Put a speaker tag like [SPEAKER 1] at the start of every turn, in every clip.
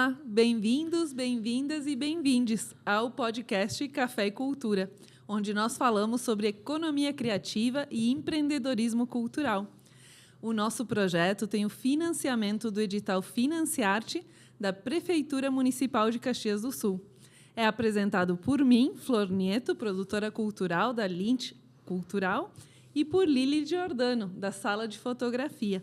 [SPEAKER 1] Olá, bem-vindos, bem-vindas e bem-vindes ao podcast Café e Cultura, onde nós falamos sobre economia criativa e empreendedorismo cultural. O nosso projeto tem o financiamento do edital Financiarte da Prefeitura Municipal de Caxias do Sul. É apresentado por mim, Flor Nieto, produtora cultural da Lynch Cultural, e por Lili Giordano, da Sala de Fotografia.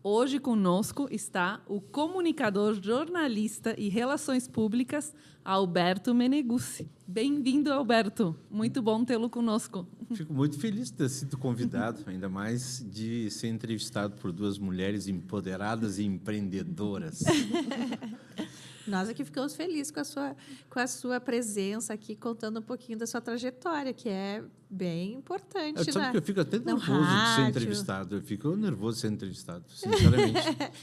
[SPEAKER 1] Hoje conosco está o comunicador, jornalista e relações públicas, Alberto Meneguzzi. Bem-vindo, Alberto. Muito bom tê-lo conosco.
[SPEAKER 2] Fico muito feliz de ter sido convidado, ainda mais de ser entrevistado por duas mulheres empoderadas e empreendedoras.
[SPEAKER 3] Nós aqui ficamos felizes com a sua presença aqui, contando um pouquinho da sua trajetória, que é bem importante.
[SPEAKER 2] Sabe que eu fico até nervoso de ser entrevistado. Eu fico nervoso de ser entrevistado, sinceramente.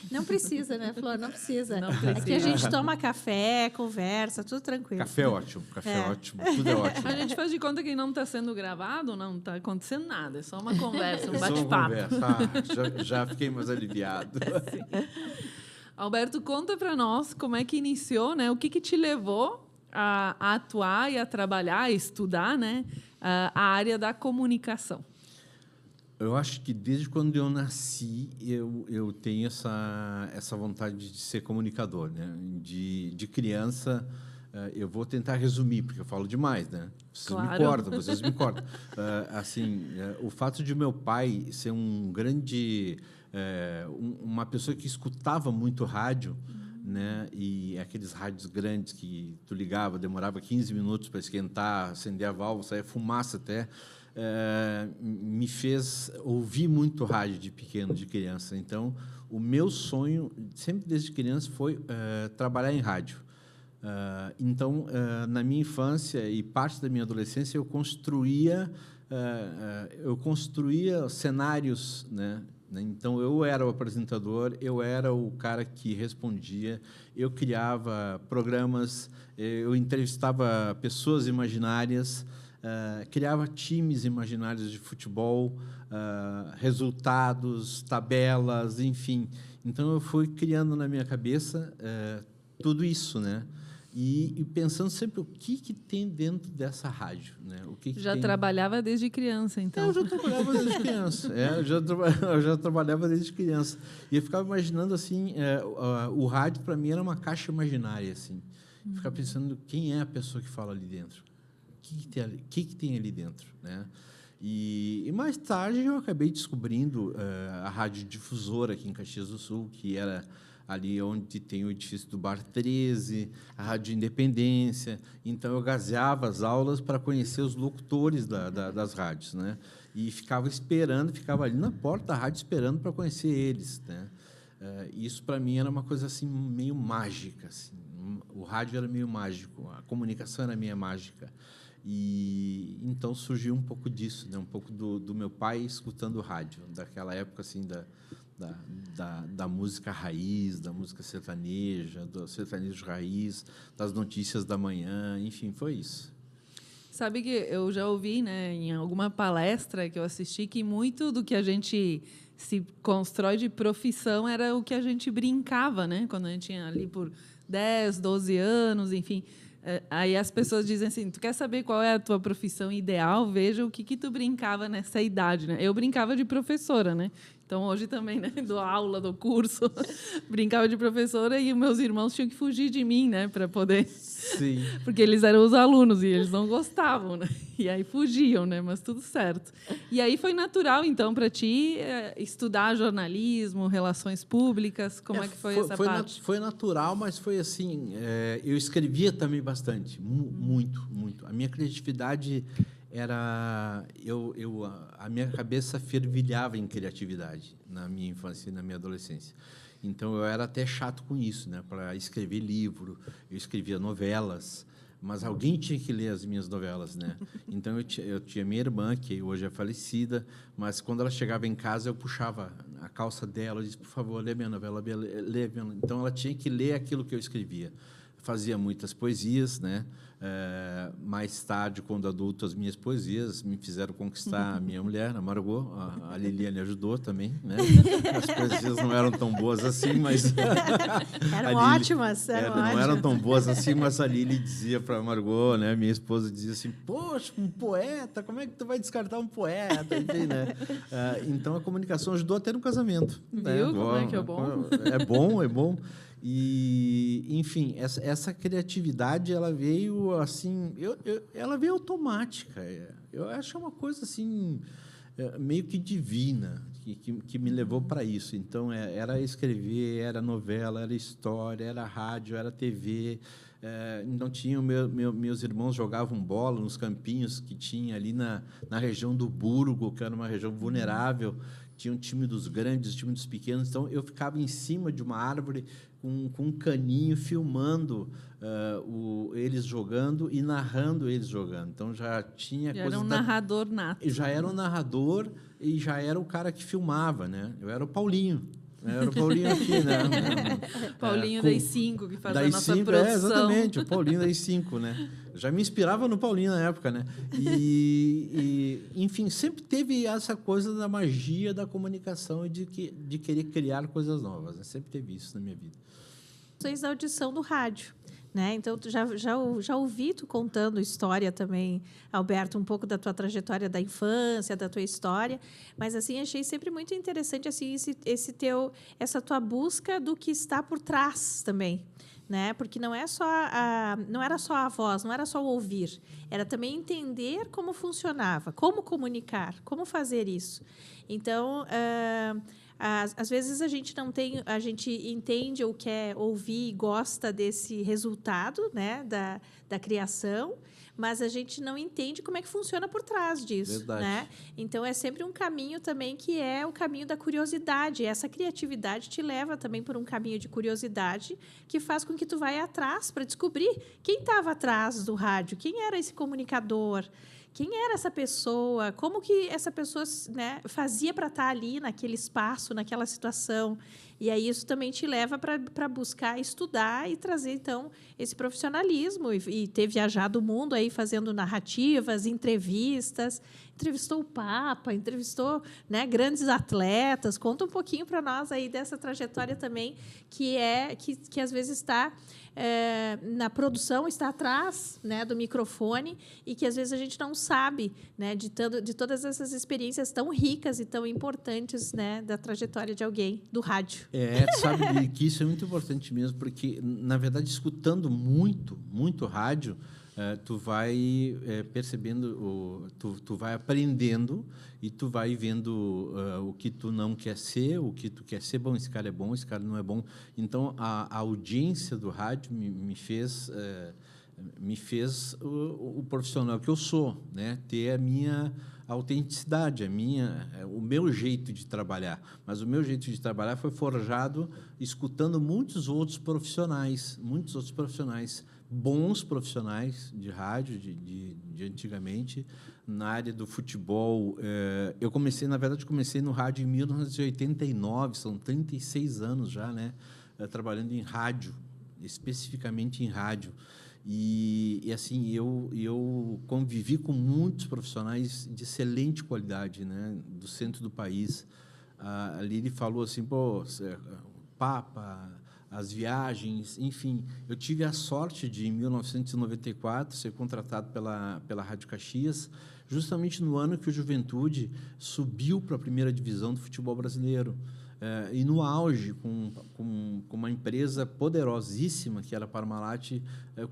[SPEAKER 3] Não precisa, né, Flor? Não precisa.
[SPEAKER 1] Não precisa.
[SPEAKER 3] Aqui a gente toma café, conversa, tudo tranquilo.
[SPEAKER 2] Café é ótimo, ótimo, tudo é ótimo.
[SPEAKER 1] A gente faz de conta que não está sendo gravado, não está acontecendo nada. É só uma conversa, um
[SPEAKER 2] É só uma
[SPEAKER 1] bate-papo.
[SPEAKER 2] conversa. Já fiquei mais aliviado.
[SPEAKER 1] Alberto, conta para nós como é que iniciou, né? O que te levou a atuar e a trabalhar, a estudar, né? A área da comunicação.
[SPEAKER 2] Eu acho que desde quando eu nasci, eu tenho essa vontade de ser comunicador, né? De criança, eu vou tentar resumir, porque eu falo demais, né? Vocês me cortam. O fato de meu pai ser um grande... uma pessoa que escutava muito rádio, né? E aqueles rádios grandes que tu ligava, demorava 15 minutos para esquentar, acender a válvula, saia fumaça até, me fez ouvir muito rádio de pequeno, de criança. Então, o meu sonho, sempre desde criança, foi trabalhar em rádio. Então, na minha infância e parte da minha adolescência, eu construía cenários, né? Então, eu era o apresentador, eu era o cara que respondia, eu criava programas, eu entrevistava pessoas imaginárias, criava times imaginários de futebol, resultados, tabelas, enfim. Então, eu fui criando na minha cabeça tudo isso, né? E pensando sempre o que tem dentro dessa rádio, né? O que
[SPEAKER 1] Já
[SPEAKER 2] tem...
[SPEAKER 1] trabalhava desde criança, então?
[SPEAKER 2] Eu já trabalhava desde criança. Eu já trabalhava desde criança. E eu ficava imaginando assim, o rádio para mim era uma caixa imaginária, assim. Eu ficava pensando quem é a pessoa que fala ali dentro, o que tem ali dentro, né? E mais tarde eu acabei descobrindo a rádio difusora aqui em Caxias do Sul, que era ali onde tem o edifício do Bar 13, a Rádio Independência. Então, eu gazeava as aulas para conhecer os locutores das rádios, né? E ficava ali na porta da rádio esperando para conhecer eles, né? Isso, para mim, era uma coisa assim, meio mágica. Assim. O rádio era meio mágico, a comunicação era meio mágica. E então surgiu um pouco disso, né? Um pouco do meu pai escutando rádio, daquela época assim, da música raiz, da música sertaneja, do sertanejo raiz, das notícias da manhã, enfim, foi isso.
[SPEAKER 1] Sabe que eu já ouvi, né, em alguma palestra que eu assisti, que muito do que a gente se constrói de profissão era o que a gente brincava, né? Quando a gente tinha ali por 10, 12 anos, enfim. Aí as pessoas dizem assim, tu quer saber qual é a tua profissão ideal? Veja o que tu brincava nessa idade, né? Eu brincava de professora, né? Então, hoje também, né, dou aula, dou curso, brincava de professora e os meus irmãos tinham que fugir de mim, né, para poder...
[SPEAKER 2] Sim.
[SPEAKER 1] Porque eles eram os alunos e eles não gostavam, né? E aí fugiam, né? Mas tudo certo. E aí foi natural, então, para ti estudar jornalismo, relações públicas? Como é que foi essa parte?
[SPEAKER 2] Foi natural, mas foi assim... eu escrevia também bastante, muito. A minha criatividade... a minha cabeça fervilhava em criatividade na minha infância e na minha adolescência. Então, eu era até chato com isso, né? Para escrever livro, eu escrevia novelas, mas alguém tinha que ler as minhas novelas, né? Então, eu tinha minha irmã, que hoje é falecida, mas quando ela chegava em casa, eu puxava a calça dela e disse, por favor, lê minha novela, lê minha... Então, ela tinha que ler aquilo que eu escrevia. fazia muitas poesias, né? Mais tarde, quando adulto, as minhas poesias me fizeram conquistar a minha mulher, a Margot. A Liliane ajudou também, né? As poesias não eram tão boas assim, mas...
[SPEAKER 3] Eram ótimas.
[SPEAKER 2] Não eram tão boas assim, mas a Lili dizia para a Margot, né? Minha esposa dizia assim, poxa, um poeta, como é que tu vai descartar um poeta? Enfim, né? Então, a comunicação ajudou até no casamento.
[SPEAKER 1] Viu?
[SPEAKER 2] Né?
[SPEAKER 1] Como é que é bom?
[SPEAKER 2] É bom. E, enfim, essa criatividade, ela veio assim, ela veio automática. Eu acho uma coisa assim, meio que divina, que me levou para isso. Então, era escrever, era novela, era história, era rádio, era TV. Não tinha meus irmãos jogavam bola nos campinhos que tinha ali na região do Burgo, que era uma região vulnerável. Tinha um time dos grandes, um time dos pequenos. Então, eu ficava em cima de uma árvore com um caninho, filmando eles jogando e narrando eles jogando. Então, já tinha coisa...
[SPEAKER 1] Era um narrador nato.
[SPEAKER 2] Já era um narrador e já era o cara que filmava, né? Eu era o Paulinho. Era o Paulinho aqui, né?
[SPEAKER 1] Paulinho das 5, que faz a nossa produção.
[SPEAKER 2] Exatamente, o Paulinho das 5, né? Já me inspirava no Paulinho na época, né? Enfim, sempre teve essa coisa da magia da comunicação e de querer criar coisas novas, né? Sempre teve isso na minha vida.
[SPEAKER 3] Vocês da audição do rádio, né? Então, já ouvi tu contando história também, Alberto, um pouco da tua trajetória da infância, da tua história, mas assim achei sempre muito interessante assim essa tua busca do que está por trás também, né? Porque não era só a voz, não era só o ouvir, era também entender como funcionava, como comunicar, como fazer isso. Então, às vezes a gente entende ou quer ouvir e gosta desse resultado, né, da criação, mas a gente não entende como é que funciona por trás disso.
[SPEAKER 2] Verdade.
[SPEAKER 3] Né? Então, é sempre um caminho também que é o caminho da curiosidade. Essa criatividade te leva também por um caminho de curiosidade que faz com que tu vá atrás para descobrir quem estava atrás do rádio, quem era esse comunicador, quem era essa pessoa, como que essa pessoa, né, fazia para estar ali naquele espaço, naquela situação. E aí isso também te leva para buscar estudar e trazer, então, esse profissionalismo. E ter viajado o mundo aí fazendo narrativas, entrevistou o Papa, entrevistou, né, grandes atletas. Conta um pouquinho para nós aí dessa trajetória também, que às vezes está... na produção, está atrás, né, do microfone e que às vezes a gente não sabe, né, de todas essas experiências tão ricas e tão importantes, né, da trajetória de alguém do rádio.
[SPEAKER 2] Sabe que isso é muito importante mesmo, porque, na verdade, escutando muito rádio, tu vai percebendo, tu vai aprendendo e tu vai vendo o que tu não quer ser, o que tu quer ser. Bom, esse cara é bom, esse cara não é bom. Então, a audiência do rádio me fez o profissional que eu sou, né? Ter a minha autenticidade, o meu jeito de trabalhar. Mas o meu jeito de trabalhar foi forjado escutando muitos outros profissionais, bons profissionais de rádio, de antigamente, na área do futebol. Eu comecei no rádio em 1989, são 36 anos já, né? Trabalhando em rádio, especificamente em rádio. E assim, eu convivi com muitos profissionais de excelente qualidade, né, do centro do país. Ali ele falou assim, pô, Papa, as viagens, enfim. Eu tive a sorte de, em 1994, ser contratado pela Rádio Caxias, justamente no ano que o Juventude subiu para a primeira divisão do futebol brasileiro. E no auge, com uma empresa poderosíssima, que era a Parmalat,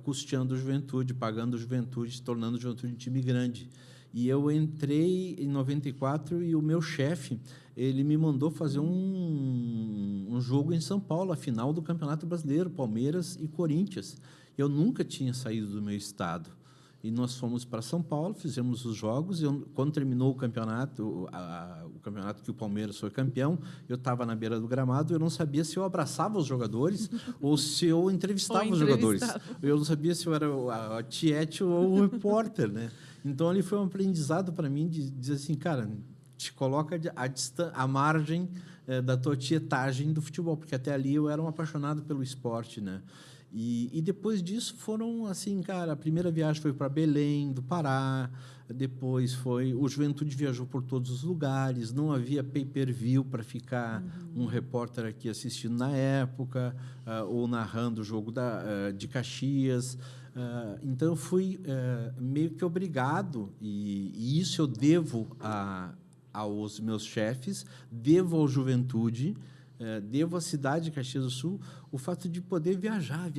[SPEAKER 2] custeando o Juventude, pagando o Juventude, tornando o Juventude um time grande. E eu entrei em 94 e o meu chefe, ele me mandou fazer um jogo em São Paulo, a final do Campeonato Brasileiro, Palmeiras e Corinthians. Eu nunca tinha saído do meu estado. E nós fomos para São Paulo, fizemos os jogos, e quando terminou o campeonato, o campeonato que o Palmeiras foi campeão, eu estava na beira do gramado, eu não sabia se eu abraçava os jogadores ou se eu entrevistava os jogadores. Eu não sabia se eu era a tiete ou o repórter, né? Então, ali foi um aprendizado para mim de dizer assim, cara, te coloca à margem da tua tietagem do futebol, porque até ali eu era um apaixonado pelo esporte, né? E depois disso foram assim, cara, a primeira viagem foi para Belém do Pará, depois o Juventude viajou por todos os lugares, não havia pay-per-view para ficar um repórter aqui assistindo na época, ou narrando o jogo de Caxias. Então, eu fui meio que obrigado, e isso eu devo aos meus chefes, devo ao Juventude, devo à cidade de Caxias do Sul, o fato de poder viajar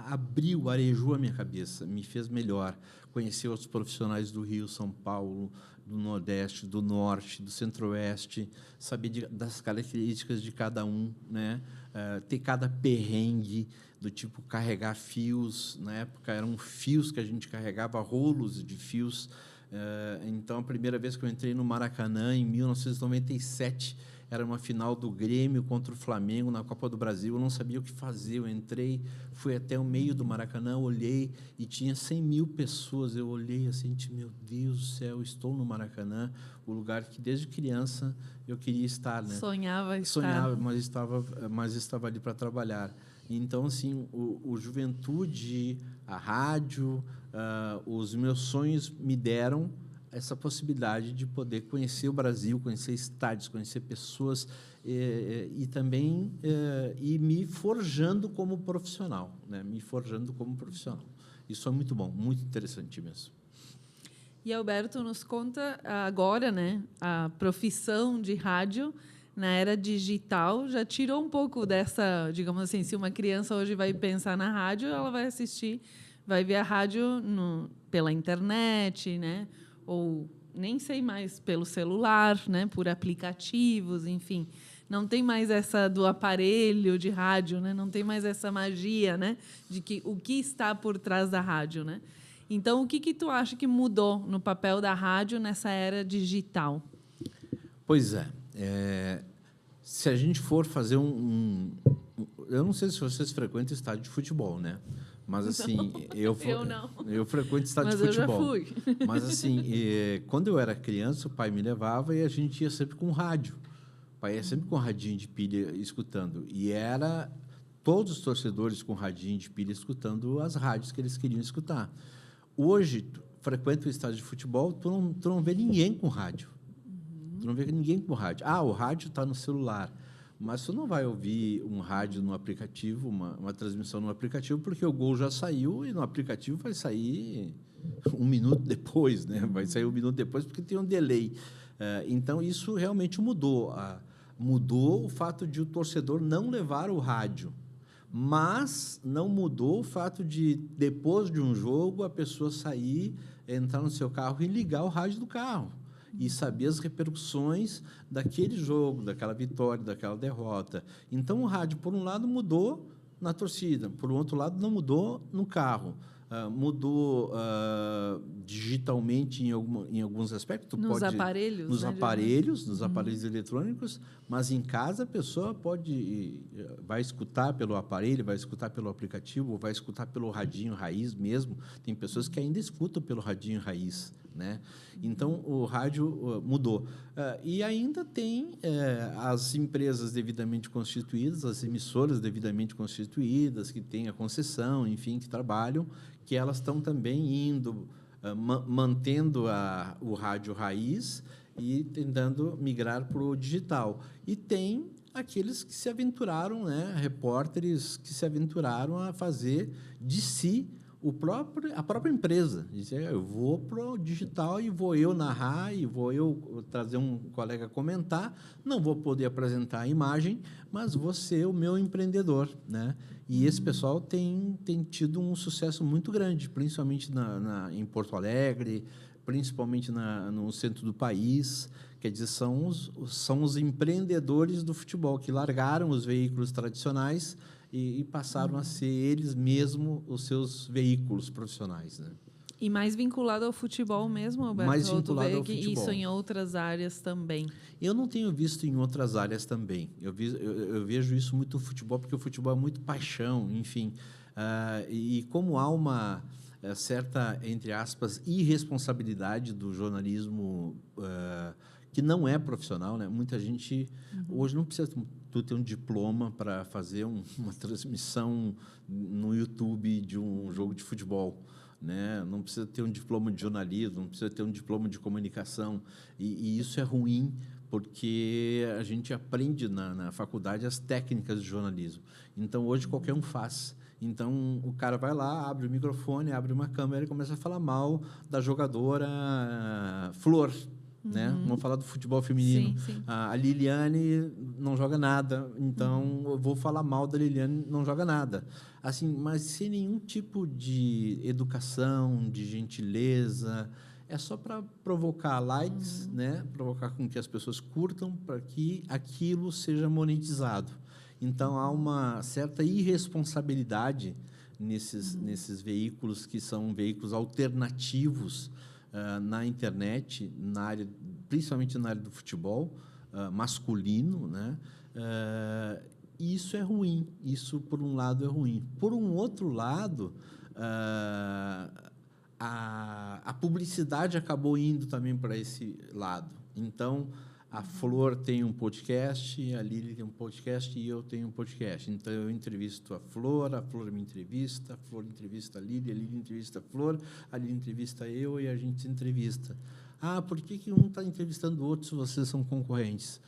[SPEAKER 2] abriu, arejou a minha cabeça, me fez melhor, conhecer os profissionais do Rio, São Paulo, do Nordeste, do Norte, do Centro-Oeste, saber das características de cada um, né? Ter cada perrengue, do tipo carregar fios, na época eram fios que a gente carregava, rolos de fios. Então, a primeira vez que eu entrei no Maracanã, em 1997, era uma final do Grêmio contra o Flamengo na Copa do Brasil. Eu não sabia o que fazer. Eu entrei, fui até o meio do Maracanã, olhei e tinha 100 mil pessoas. Eu olhei assim, meu Deus do céu, estou no Maracanã, o lugar que desde criança eu queria estar, né?
[SPEAKER 1] Sonhava,
[SPEAKER 2] mas estava ali para trabalhar. Então, assim, o Juventude, a rádio, os meus sonhos me deram essa possibilidade de poder conhecer o Brasil, conhecer estádios, conhecer pessoas e também ir me forjando como profissional, né? Me forjando como profissional. Isso é muito bom, muito interessante mesmo.
[SPEAKER 1] E Alberto, nos conta agora, né? A profissão de rádio na era digital já tirou um pouco dessa, digamos assim, se uma criança hoje vai pensar na rádio, ela vai assistir, vai ver a rádio pela internet, né? Ou nem sei mais, pelo celular, né? Por aplicativos, enfim. Não tem mais essa do aparelho de rádio, né? Não tem mais essa magia, né? De o que está por trás da rádio, né? Então, o que tu acha que mudou no papel da rádio nessa era digital?
[SPEAKER 2] Pois é. Se a gente for fazer eu não sei se vocês frequentam estádio de futebol, né? Mas assim, eu frequento estádio de futebol.
[SPEAKER 1] Mas eu já fui.
[SPEAKER 2] Mas assim, quando eu era criança, o pai me levava e a gente ia sempre com rádio. O pai ia sempre com radinho de pilha escutando. E era todos os torcedores com radinho de pilha escutando as rádios que eles queriam escutar. Hoje, frequenta o estádio de futebol, tu não vê ninguém com rádio. Tu não vê ninguém com rádio. O rádio está no celular. Mas tu não vai ouvir um rádio no aplicativo, uma transmissão no aplicativo, porque o gol já saiu e no aplicativo vai sair 1 minuto depois, né? Vai sair 1 minuto depois porque tem um delay. Então, isso realmente mudou. Mudou o fato de o torcedor não levar o rádio, mas não mudou o fato de, depois de um jogo, a pessoa sair, entrar no seu carro e ligar o rádio do carro e saber as repercussões daquele jogo, daquela vitória, daquela derrota. Então, o rádio, por um lado, mudou na torcida, por outro lado, não mudou no carro. Mudou digitalmente em alguns aspectos.
[SPEAKER 1] Nos aparelhos?
[SPEAKER 2] Nos aparelhos eletrônicos, mas em casa a pessoa vai escutar pelo aparelho, vai escutar pelo aplicativo, vai escutar pelo radinho raiz mesmo. Tem pessoas que ainda escutam pelo radinho raiz, né? Então, o rádio mudou. E ainda tem as empresas devidamente constituídas, as emissoras devidamente constituídas, que têm a concessão, enfim, que trabalham, que elas estão também indo, mantendo o rádio raiz e tentando migrar para o digital. E tem aqueles que se aventuraram, né, repórteres que se aventuraram a fazer de si a própria empresa. Dizer, eu vou para o digital e vou eu narrar e vou eu trazer um colega comentar, não vou poder apresentar a imagem, mas vou ser o meu empreendedor, né? E esse pessoal tem tido um sucesso muito grande, principalmente em Porto Alegre, principalmente no centro do país. Quer dizer, são os empreendedores do futebol que largaram os veículos tradicionais e passaram a ser eles mesmos os seus veículos profissionais, né?
[SPEAKER 1] E mais vinculado ao futebol mesmo, Alberto?
[SPEAKER 2] Mais vinculado ao futebol.
[SPEAKER 1] Isso em outras áreas também?
[SPEAKER 2] Eu não tenho visto em outras áreas também. Eu vejo isso muito no futebol, porque o futebol é muito paixão, enfim. E como há uma certa, entre aspas, irresponsabilidade do jornalismo que não é profissional, né? Muita gente hoje não precisa tu ter um diploma para fazer uma transmissão no YouTube de um jogo de futebol, né? Não precisa ter um diploma de jornalismo, não precisa ter um diploma de comunicação, e isso é ruim porque a gente aprende na faculdade as técnicas de jornalismo. Então hoje qualquer um faz. Então o cara vai lá, abre o microfone, abre uma câmera e começa a falar mal da jogadora Flor. Né? Vamos falar do futebol feminino.
[SPEAKER 1] Sim.
[SPEAKER 2] A Liliane não joga nada, então eu vou falar mal da Liliane, não joga nada. Assim, mas sem nenhum tipo de educação, de gentileza, é só para provocar likes, né? Provocar com que as pessoas curtam, para que aquilo seja monetizado. Então há uma certa irresponsabilidade nesses veículos que são veículos alternativos na internet, principalmente na área do futebol masculino, né? E isso é ruim. Isso, por um lado, é ruim. Por um outro lado, a publicidade acabou indo também para esse lado. Então, a Flor tem um podcast, a Lili tem um podcast e eu tenho um podcast. Então, eu entrevisto a Flor me entrevista, a Flor entrevista a Lili entrevista a Flor entrevista eu e a gente se entrevista. Ah, por que um está entrevistando o outro se vocês são concorrentes?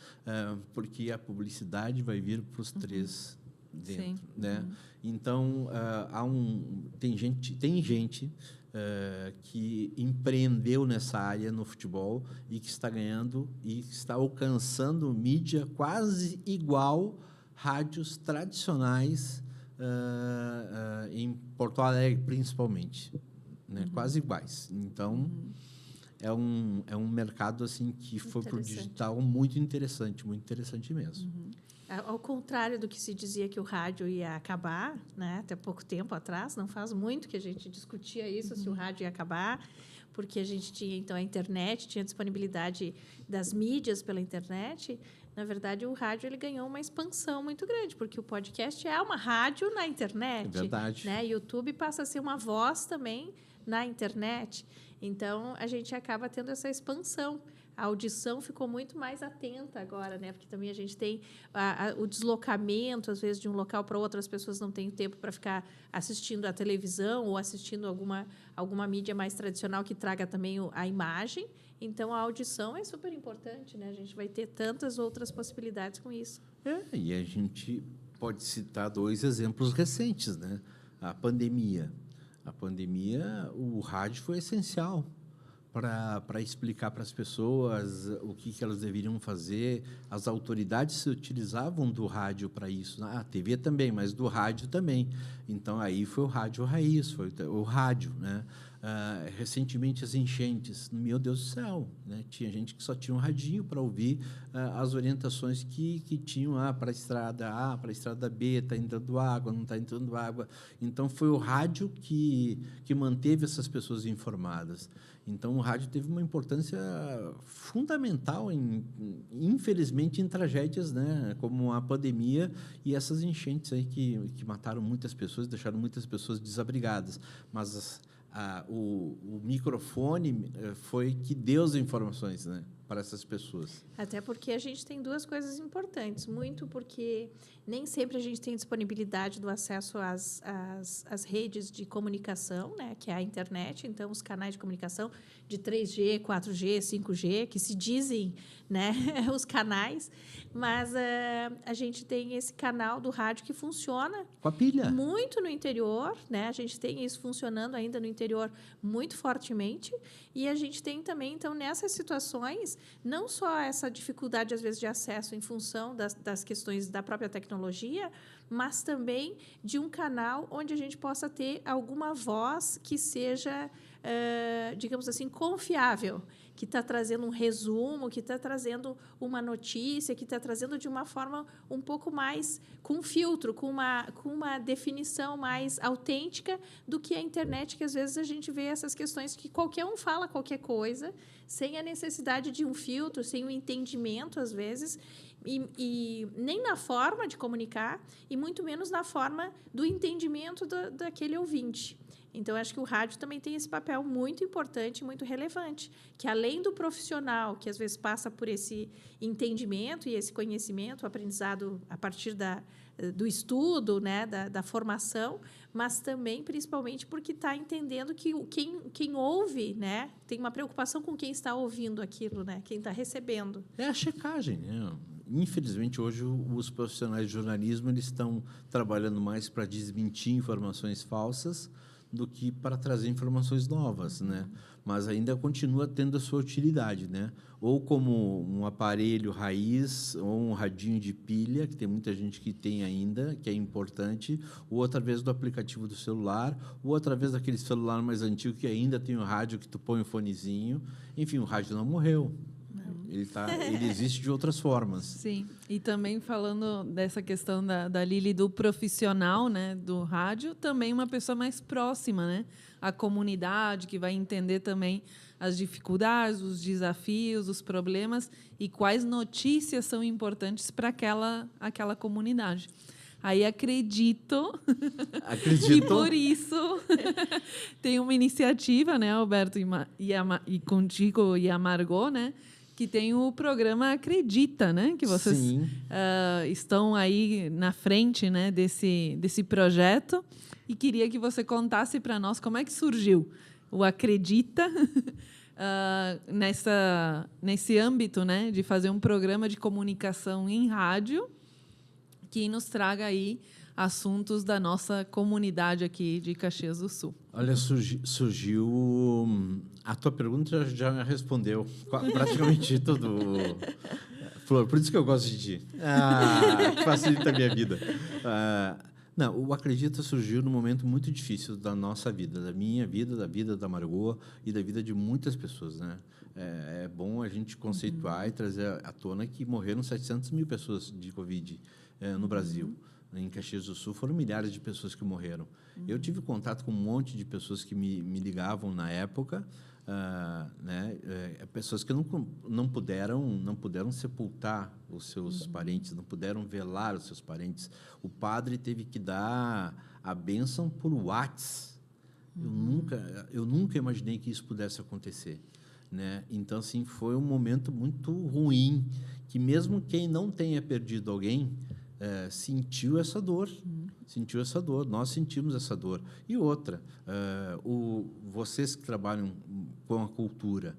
[SPEAKER 2] Porque a publicidade vai vir para os três dentro. Né? Então, tem gente que empreendeu nessa área no futebol e que está ganhando e que está alcançando mídia quase igual rádios tradicionais em Porto Alegre, principalmente, né? Quase iguais. Então, é um mercado assim que foi para o digital muito interessante mesmo.
[SPEAKER 3] Ao contrário do que se dizia que o rádio ia acabar, né? Até pouco tempo atrás, não faz muito que a gente discutia isso, se o rádio ia acabar, porque a gente tinha, então, a internet, tinha disponibilidade das mídias pela internet. Na verdade, o rádio ele ganhou uma expansão muito grande, porque o podcast é uma rádio na internet.
[SPEAKER 2] É verdade.
[SPEAKER 3] Né? YouTube passa a ser uma voz também na internet. Então, a gente acaba tendo essa expansão. A audição ficou muito mais atenta agora, né? Porque também a gente tem o deslocamento, às vezes, de um local para outro, as pessoas não têm tempo para ficar assistindo a televisão ou assistindo alguma mídia mais tradicional que traga também a imagem. Então, a audição é super importante, né? A gente vai ter tantas outras possibilidades com isso.
[SPEAKER 2] E a gente pode citar 2 exemplos recentes, né? A pandemia. O rádio foi essencial para explicar para as pessoas o que elas deveriam fazer. As autoridades se utilizavam do rádio para isso. A TV também, mas do rádio também. Então, aí foi o rádio raiz, foi o rádio, né? Recentemente, as enchentes. Meu Deus do céu, né? Tinha gente que só tinha um radinho para ouvir as orientações que tinham para a estrada A, para a estrada B, está entrando água, não está entrando água. Então, foi o rádio que manteve essas pessoas informadas. Então, o rádio teve uma importância fundamental, infelizmente, em tragédias, né, como a pandemia e essas enchentes aí que mataram muitas pessoas, deixaram muitas pessoas desabrigadas. Mas o microfone foi que deu as informações, né, para essas pessoas.
[SPEAKER 3] Até porque a gente tem 2 coisas importantes. Muito porque nem sempre a gente tem disponibilidade do acesso às redes de comunicação, né, que é a internet. Então, os canais de comunicação de 3G, 4G, 5G, que se dizem, né, os canais. Mas a gente tem esse canal do rádio que funciona
[SPEAKER 2] com a pilha.
[SPEAKER 3] Muito no interior, né? A gente tem isso funcionando ainda no interior muito fortemente. E a gente tem também, então, nessas situações, não só essa dificuldade, às vezes, de acesso em função das questões da própria tecnologia, mas também de um canal onde a gente possa ter alguma voz que seja, digamos assim, confiável, que está trazendo um resumo, que está trazendo uma notícia, que está trazendo de uma forma um pouco mais com filtro, com uma definição mais autêntica do que a internet, que às vezes a gente vê essas questões que qualquer um fala qualquer coisa, sem a necessidade de um filtro, sem o entendimento, às vezes, e nem na forma de comunicar, e muito menos na forma do entendimento daquele ouvinte. Então, acho que o rádio também tem esse papel muito importante, muito relevante, que além do profissional, que às vezes passa por esse entendimento e esse conhecimento, aprendizado a partir do estudo, né, da formação, mas também, principalmente, porque está entendendo que quem ouve, né, tem uma preocupação com quem está ouvindo aquilo, né, quem está recebendo.
[SPEAKER 2] É a checagem, né? Infelizmente, hoje, os profissionais de jornalismo eles estão trabalhando mais para desmentir informações falsas do que para trazer informações novas, né? Mas ainda continua tendo a sua utilidade, né? Ou como um aparelho raiz, ou um radinho de pilha, que tem muita gente que tem ainda, que é importante, ou através do aplicativo do celular, ou através daquele celular mais antigo que ainda tem o rádio que tu põe o fonezinho. Enfim, o rádio não morreu. Ele existe de outras formas.
[SPEAKER 1] Sim, e também falando dessa questão da Lili, do profissional, né, do rádio, também uma pessoa mais próxima, né, à comunidade, que vai entender também as dificuldades, os desafios, os problemas e quais notícias são importantes para aquela comunidade. Aí acredito que por isso tem uma iniciativa, né, Alberto, e contigo e a Margot, né, que tem o programa Acredita, né? Que vocês estão aí na frente, né, desse projeto. E queria que você contasse para nós como é que surgiu o Acredita nesse âmbito, né, de fazer um programa de comunicação em rádio que nos traga aí assuntos da nossa comunidade aqui de Caxias do Sul.
[SPEAKER 2] Olha, surgiu... A tua pergunta já respondeu praticamente tudo, Flor. Por isso que eu gosto de ti. Facilita a minha vida. Não, o Acredita surgiu num momento muito difícil da nossa vida, da minha vida, da vida da Margot e da vida de muitas pessoas, né? É bom a gente conceituar e trazer à tona que morreram 700 mil pessoas de Covid no Brasil. Em Caxias do Sul foram milhares de pessoas que morreram. Eu tive contato com um monte de pessoas que me ligavam na época, né? Pessoas que não puderam sepultar os seus parentes, não puderam velar os seus parentes. O padre teve que dar a bênção por WhatsApp. Eu nunca imaginei que isso pudesse acontecer, né? Então, assim, foi um momento muito ruim, que mesmo quem não tenha perdido alguém sentiu essa dor, nós sentimos essa dor. E outra, vocês que trabalham com a cultura,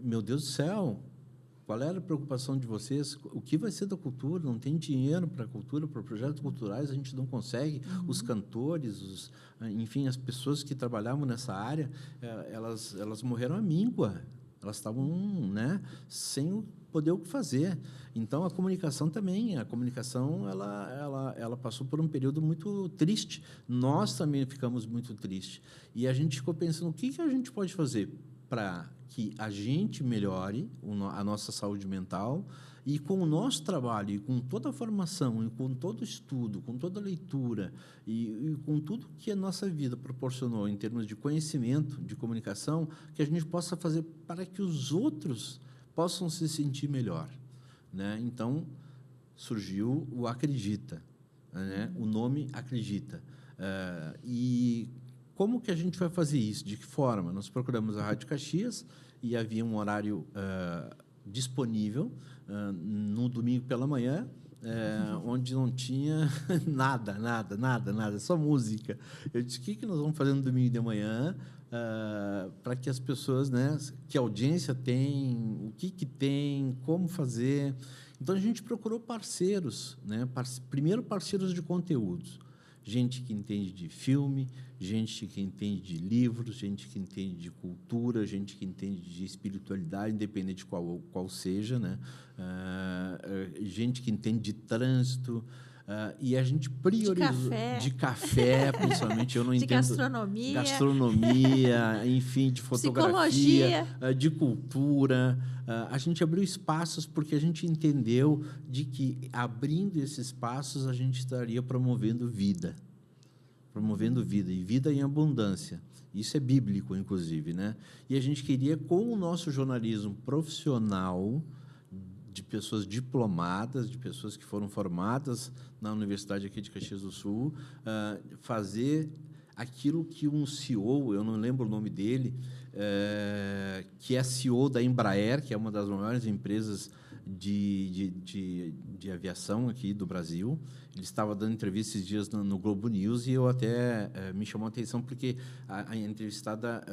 [SPEAKER 2] meu Deus do céu, qual era a preocupação de vocês? O que vai ser da cultura? Não tem dinheiro para a cultura, para projetos culturais, a gente não consegue. Os cantores, enfim, as pessoas que trabalhavam nessa área, elas morreram à míngua, elas estavam, né, sem poder o que fazer. Então, a comunicação também, ela passou por um período muito triste. Nós também ficamos muito tristes. E a gente ficou pensando, o que a gente pode fazer para que a gente melhore a nossa saúde mental e com o nosso trabalho, e com toda a formação, e com todo o estudo, com toda a leitura, e com tudo que a nossa vida proporcionou em termos de conhecimento, de comunicação, que a gente possa fazer para que os outros possam se sentir melhor, né? Então, surgiu o Acredita, né? O nome Acredita. E como que a gente vai fazer isso? De que forma? Nós procuramos a Rádio Caxias e havia um horário disponível no domingo pela manhã, onde não tinha nada, só música. Eu disse, o que nós vamos fazer no domingo de manhã para que as pessoas, né, que a audiência tem, o que tem, como fazer. Então, a gente procurou parceiros, né? Primeiro, parceiros de conteúdos. Gente que entende de filme, gente que entende de livros, gente que entende de cultura, gente que entende de espiritualidade, independente de qual seja, né? Gente que entende de trânsito. E a gente priorizou... De café, principalmente. Eu não entendo...
[SPEAKER 3] De
[SPEAKER 2] gastronomia, enfim, de fotografia, de cultura. A gente abriu espaços porque a gente entendeu de que, abrindo esses espaços, a gente estaria promovendo vida. E vida em abundância. Isso é bíblico, inclusive, né? E a gente queria, com o nosso jornalismo profissional, de pessoas diplomadas, de pessoas que foram formadas na Universidade aqui de Caxias do Sul, fazer aquilo que um CEO, eu não lembro o nome dele, que é CEO da Embraer, que é uma das maiores empresas de aviação aqui do Brasil. Ele estava dando entrevista esses dias no Globo News e eu até me chamou a atenção porque a entrevistada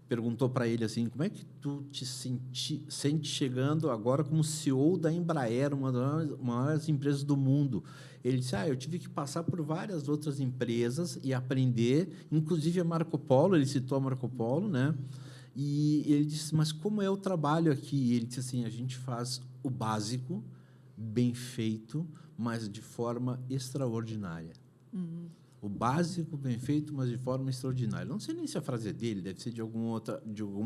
[SPEAKER 2] perguntou para ele assim, como é que tu te sente chegando agora como CEO da Embraer, uma das maiores empresas do mundo? Ele disse, eu tive que passar por várias outras empresas e aprender, inclusive a Marco Polo, ele citou a Marco Polo, né? E ele disse, mas como é o trabalho aqui? E ele disse assim, a gente faz o básico, bem feito, mas de forma extraordinária. O básico, bem feito, mas de forma extraordinária. Não sei nem se a frase é dele, deve ser de alguma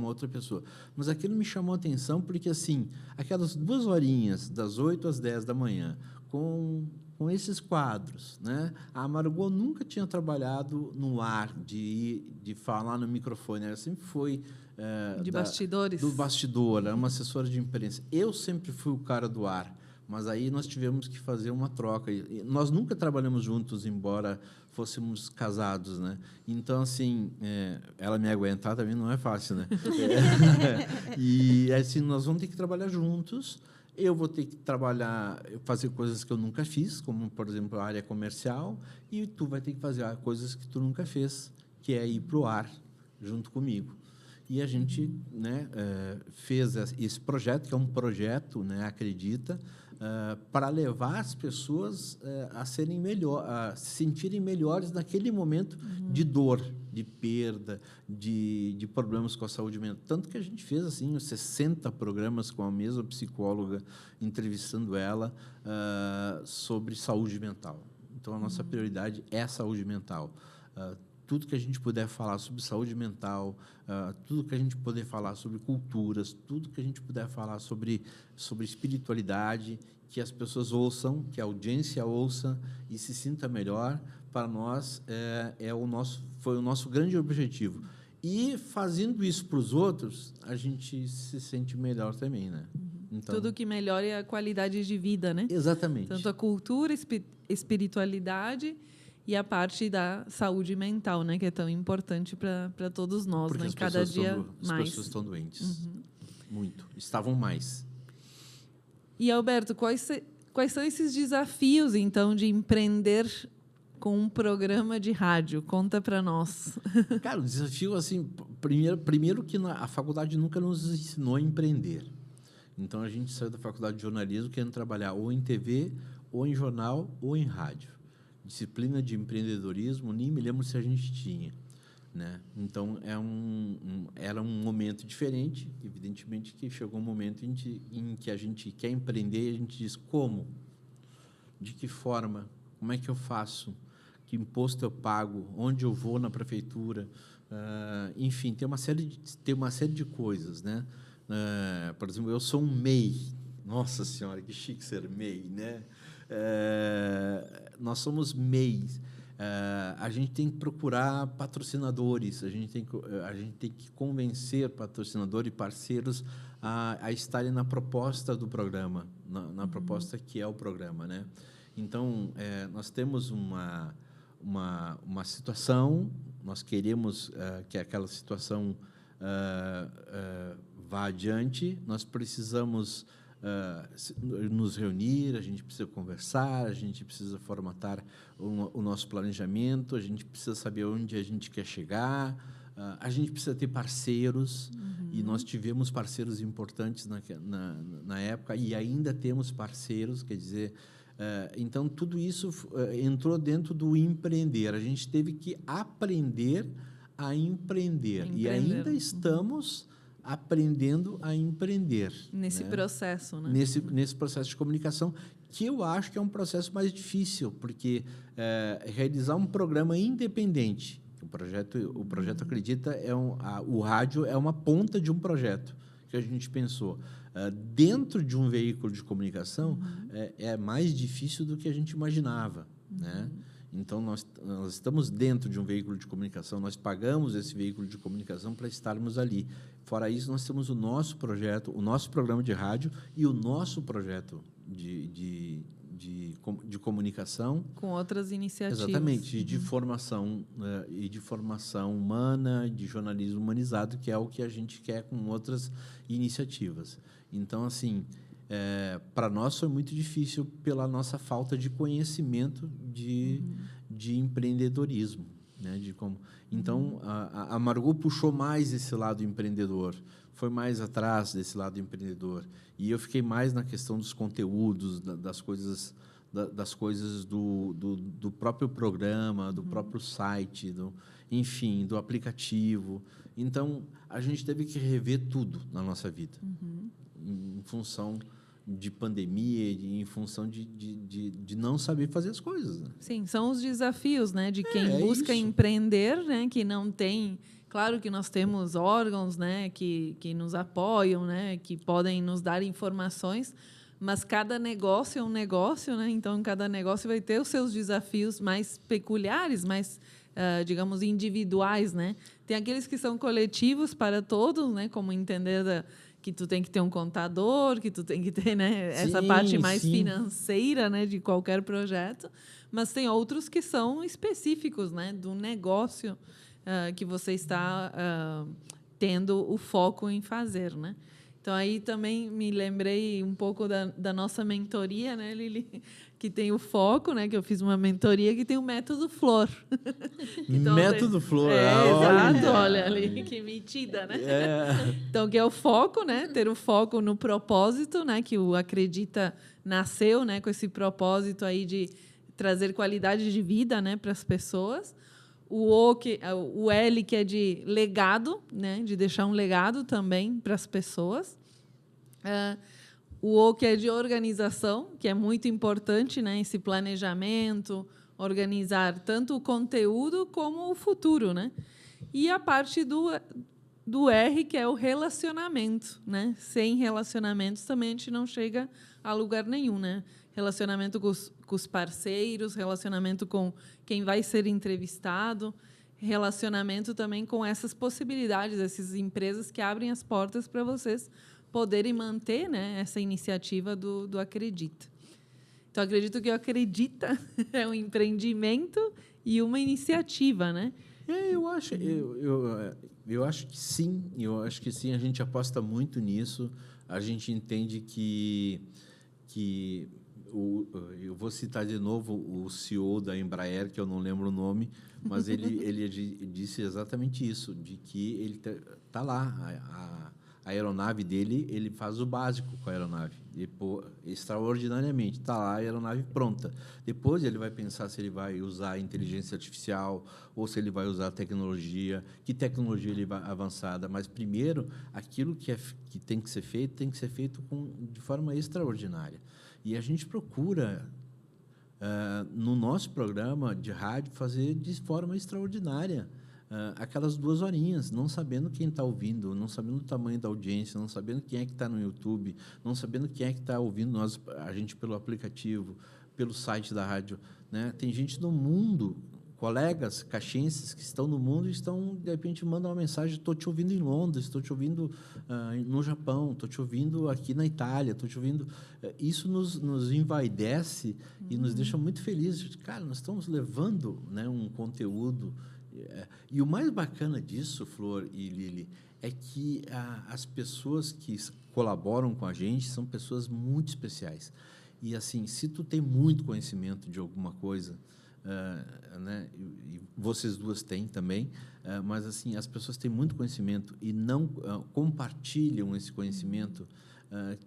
[SPEAKER 2] outra pessoa. Mas aquilo me chamou a atenção porque, assim, aquelas 2 horinhas, das 8 às 10 da manhã, com esses quadros, né? A Margot nunca tinha trabalhado no ar, de falar no microfone. Ela sempre foi...
[SPEAKER 1] bastidores?
[SPEAKER 2] Do bastidor, era uma assessora de imprensa. Eu sempre fui o cara do ar. Mas aí nós tivemos que fazer uma troca. E nós nunca trabalhamos juntos, embora fôssemos casados, né? Então, assim, ela me aguentar também não é fácil, né? E assim, nós vamos ter que trabalhar juntos. Eu vou ter que fazer coisas que eu nunca fiz, como, por exemplo, a área comercial, e tu vai ter que fazer coisas que tu nunca fez, que é ir para o ar junto comigo. E a gente, né, fez esse projeto, que é um projeto, né, Acredita, para levar as pessoas a se sentirem melhores naquele momento de dor, de perda, de problemas com a saúde mental. Tanto que a gente fez assim 60 programas com a mesma psicóloga, entrevistando ela sobre saúde mental. Então, a nossa prioridade é a saúde mental. Tudo que a gente puder falar sobre saúde mental, tudo que a gente puder falar sobre culturas, tudo que a gente puder falar sobre espiritualidade, que as pessoas ouçam, que a audiência ouça e se sinta melhor, para nós foi o nosso grande objetivo. E, fazendo isso para os outros, a gente se sente melhor também, né?
[SPEAKER 1] Então, tudo que melhore a qualidade de vida, né?
[SPEAKER 2] Exatamente.
[SPEAKER 1] Tanto a cultura, espiritualidade e a parte da saúde mental, né, que é tão importante para todos nós,
[SPEAKER 2] porque
[SPEAKER 1] né? Cada dia mais.
[SPEAKER 2] As pessoas estão doentes. Muito. Estavam mais.
[SPEAKER 1] E, Alberto, quais são esses desafios, então, de empreender com um programa de rádio? Conta para nós.
[SPEAKER 2] Cara, o desafio, assim, primeiro que a faculdade nunca nos ensinou a empreender. Então, a gente saiu da faculdade de jornalismo querendo trabalhar ou em TV, ou em jornal, ou em rádio. Disciplina de empreendedorismo, nem me lembro se a gente tinha, né? Então, era um momento diferente. Evidentemente que chegou um momento em que a gente quer empreender e a gente diz como? De que forma? Como é que eu faço? Que imposto eu pago? Onde eu vou na prefeitura? Enfim, tem uma série de coisas, né? Por exemplo, eu sou um MEI. Nossa Senhora, que chique ser MEI, né? Nós somos MEIs. A gente tem que procurar patrocinadores, a gente tem que convencer patrocinadores e parceiros a estarem na proposta do programa, na proposta que é o programa, né? Então, nós temos uma situação, nós queremos que aquela situação vá adiante, nós precisamos nos reunir, a gente precisa conversar, a gente precisa formatar o nosso planejamento, a gente precisa saber onde a gente quer chegar, a gente precisa ter parceiros, e nós tivemos parceiros importantes na época, e ainda temos parceiros, quer dizer, então tudo isso entrou dentro do empreender. A gente teve que aprender a empreender. E ainda estamos aprendendo a empreender.
[SPEAKER 1] Nesse processo, né?
[SPEAKER 2] Nesse processo de comunicação, que eu acho que é um processo mais difícil, porque realizar um programa independente, o projeto Acredita, o rádio é uma ponta de um projeto que a gente pensou. Dentro de um veículo de comunicação, é mais difícil do que a gente imaginava, né? Então, nós estamos dentro de um veículo de comunicação, nós pagamos esse veículo de comunicação para estarmos ali. Fora isso, nós temos o nosso projeto, o nosso programa de rádio e o nosso projeto de comunicação.
[SPEAKER 1] Com outras iniciativas.
[SPEAKER 2] Exatamente, de formação e de formação humana, de jornalismo humanizado, que é o que a gente quer com outras iniciativas. Então, assim, para nós foi muito difícil pela nossa falta de conhecimento de empreendedorismo, né? Então, a Margot puxou mais esse lado empreendedor, foi mais atrás desse lado empreendedor, e eu fiquei mais na questão dos conteúdos, das coisas do próprio programa, do próprio site, enfim, do aplicativo. Então, a gente teve que rever tudo na nossa vida, em função de pandemia, em função de não saber fazer as coisas. Né?
[SPEAKER 1] Sim, são os desafios, né, de quem busca empreender, né, que não tem... Claro que nós temos órgãos, né, que nos apoiam, né, que podem nos dar informações, mas cada negócio é um negócio, né? Então, cada negócio vai ter os seus desafios mais peculiares, mais, digamos, individuais, né? Tem aqueles que são coletivos para todos, né? Como entender que tu tem que ter um contador, que tu tem que ter, né, essa parte mais financeira, né, de qualquer projeto, mas tem outros que são específicos, né, do negócio que você está tendo o foco em fazer, né? Então, aí também me lembrei um pouco da nossa mentoria, né, Lili? Que tem o foco, né? Que eu fiz uma mentoria que tem o método Flor.
[SPEAKER 2] Então, método Flor.
[SPEAKER 1] Exato, olha ali, que metida, né? Então, que é o foco, né? Ter o foco no propósito, né? Que o Acredita nasceu, né? Com esse propósito aí de trazer qualidade de vida, né? Para as pessoas. O L, que é de legado, né? De deixar um legado também para as pessoas. O O, que é de organização, que é muito importante, né? Esse planejamento, organizar tanto o conteúdo como o futuro, né? E a parte do R, que é o relacionamento, né? Sem relacionamentos também a gente não chega a lugar nenhum, né? Relacionamento com os parceiros, relacionamento com quem vai ser entrevistado, relacionamento também com essas possibilidades, essas empresas que abrem as portas para vocês poderem manter, né, essa iniciativa do Acredita. Então, acredito que o Acredita é um empreendimento e uma iniciativa, né?
[SPEAKER 2] Eu acho que sim. Eu acho que sim. A gente aposta muito nisso. A gente entende que eu vou citar de novo o CEO da Embraer, que eu não lembro o nome, mas ele disse exatamente isso, de que ele tá lá, a aeronave dele, ele faz o básico com a aeronave, depois, extraordinariamente, está lá a aeronave pronta. Depois ele vai pensar se ele vai usar inteligência artificial ou se ele vai usar tecnologia, que tecnologia ele vai avançada, mas primeiro, aquilo que tem que ser feito de forma extraordinária. E a gente procura, no nosso programa de rádio, fazer de forma extraordinária aquelas 2 horinhas, não sabendo quem está ouvindo, não sabendo o tamanho da audiência, não sabendo quem é que está no YouTube, não sabendo quem é que está ouvindo a gente pelo aplicativo, pelo site da rádio. Né? Tem gente no mundo, colegas caxienses que estão no mundo e de repente, mandam uma mensagem: estou te ouvindo em Londres, estou te ouvindo no Japão, estou te ouvindo aqui na Itália, estou te ouvindo... Isso nos envaidece e nos deixa muito felizes. Cara, nós estamos levando, né, um conteúdo... E o mais bacana disso, Flor e Lili, é que as pessoas que colaboram com a gente são pessoas muito especiais. E, assim, se tu tem muito conhecimento de alguma coisa... né? E vocês duas têm também, mas assim, as pessoas têm muito conhecimento e não compartilham esse conhecimento,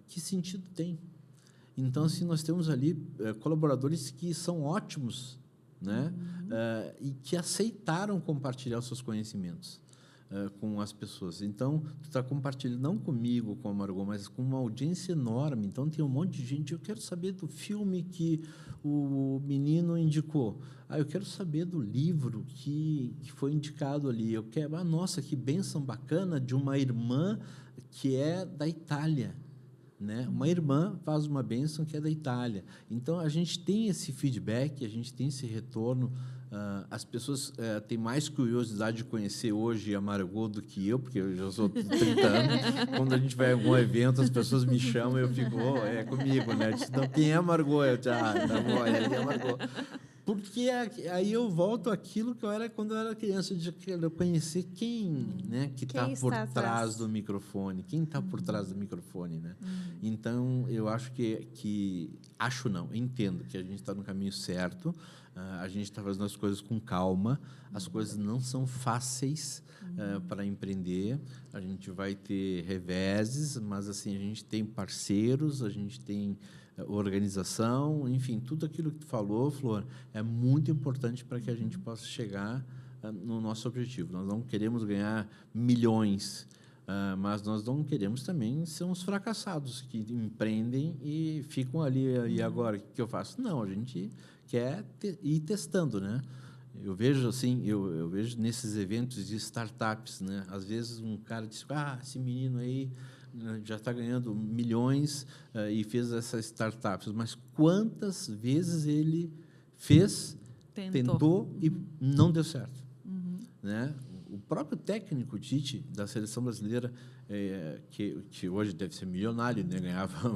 [SPEAKER 2] que sentido tem? Então, assim, nós temos ali colaboradores que são ótimos, né? E que aceitaram compartilhar os seus conhecimentos com as pessoas. Então, tu está compartilhando não comigo, com a Margot, mas com uma audiência enorme. Então, tem um monte de gente. Eu quero saber do filme que o menino indicou. Eu quero saber do livro que foi indicado ali. Eu quero... nossa, que bênção bacana de uma irmã que é da Itália. né? Uma irmã faz uma bênção que é da Itália. Então, a gente tem esse feedback, a gente tem esse retorno. As pessoas têm mais curiosidade de conhecer hoje a Margot do que eu, porque eu já sou 30 anos. Quando a gente vai a algum evento, as pessoas me chamam e eu fico, é comigo, né? Então, quem é a Margot? Eu digo, tá bom, é a Margot. Porque aí eu volto àquilo que eu era quando eu era criança, de conhecer quem, né, que está por trás do microfone, quem está por trás do microfone, né? Então, eu acho eu entendo que a gente está no caminho certo, a gente está fazendo as coisas com calma, as coisas não são fáceis para empreender, a gente vai ter reveses, mas assim, a gente tem parceiros, a gente tem organização, enfim, tudo aquilo que tu falou, Flor, é muito importante para que a gente possa chegar no nosso objetivo. Nós não queremos ganhar milhões, mas nós não queremos também ser uns fracassados que empreendem e ficam ali, e agora, o que eu faço? Não, a gente quer ir testando, né? Eu vejo assim, eu vejo nesses eventos de startups, né? Às vezes um cara diz, esse menino aí já está ganhando milhões e fez essas startups, mas quantas vezes ele tentou e não deu certo, né? O próprio técnico Tite da seleção brasileira, que hoje deve ser milionário, né? Ganhava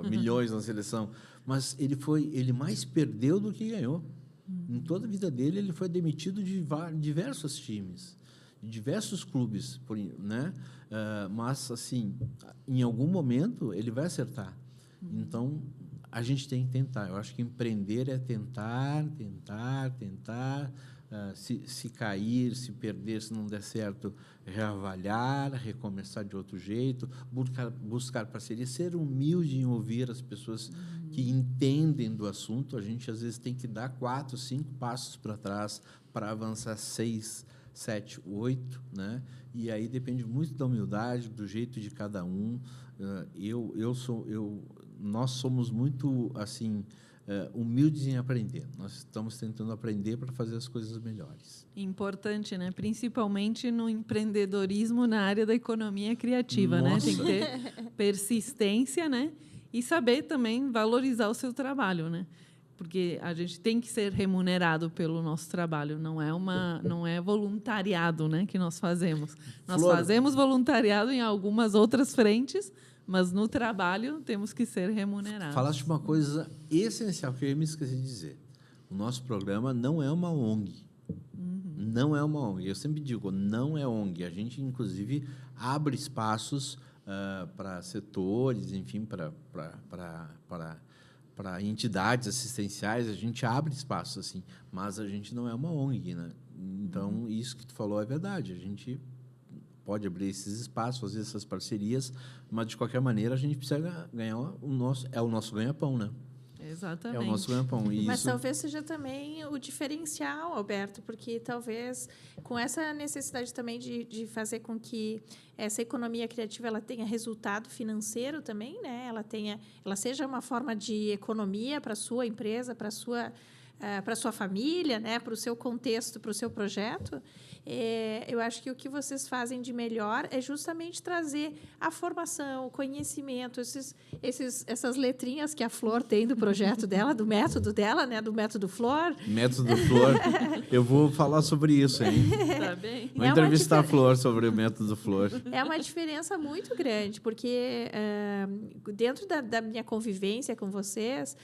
[SPEAKER 2] milhões na seleção, mas ele mais perdeu do que ganhou. Em toda a vida dele, ele foi demitido de diversos times, de diversos clubes, né? Mas, assim, em algum momento, ele vai acertar. Então, a gente tem que tentar. Eu acho que empreender é tentar. Se cair, se perder, se não der certo, reavaliar, recomeçar de outro jeito, buscar parceria, ser humilde em ouvir as pessoas que entendem do assunto. A gente, às vezes, tem que dar 4, 5 passos para trás para avançar 6, 7, 8, né? E aí depende muito da humildade, do jeito de cada um. Nós somos muito, assim, humildes em aprender. Nós estamos tentando aprender para fazer as coisas melhores.
[SPEAKER 1] Importante, né? Principalmente no empreendedorismo na área da economia criativa, né? Tem que ter persistência, né? E saber também valorizar o seu trabalho, né? Porque a gente tem que ser remunerado pelo nosso trabalho, não é voluntariado, né, que nós fazemos. Nós fazemos voluntariado em algumas outras frentes, mas no trabalho temos que ser remunerados.
[SPEAKER 2] Falaste uma coisa essencial que eu me esqueci de dizer. O nosso programa não é uma ONG. Não é uma ONG. Eu sempre digo, não é ONG. A gente, inclusive, abre espaços para setores, enfim, para entidades assistenciais, a gente abre espaço, assim, mas a gente não é uma ONG, né? Então, isso que tu falou é verdade. A gente pode abrir esses espaços, fazer essas parcerias, mas, de qualquer maneira, a gente precisa ganhar o nosso ganha-pão, né?
[SPEAKER 1] Exatamente.
[SPEAKER 2] É o nosso ganha-pão.
[SPEAKER 3] Mas talvez seja também o diferencial, Alberto, porque talvez com essa necessidade também de fazer com que essa economia criativa ela tenha resultado financeiro também, né? Ela seja uma forma de economia para a sua empresa, para a sua família, né? Para o seu contexto, para o seu projeto. Eu acho que o que vocês fazem de melhor é justamente trazer a formação, o conhecimento, essas letrinhas que a Flor tem do projeto dela, do método dela, né? Do método Flor.
[SPEAKER 2] Método Flor. Eu vou falar sobre isso, hein?
[SPEAKER 1] Tá bem.
[SPEAKER 2] Vou entrevistar a Flor sobre o método Flor.
[SPEAKER 3] É uma diferença muito grande, porque dentro da minha convivência com vocês,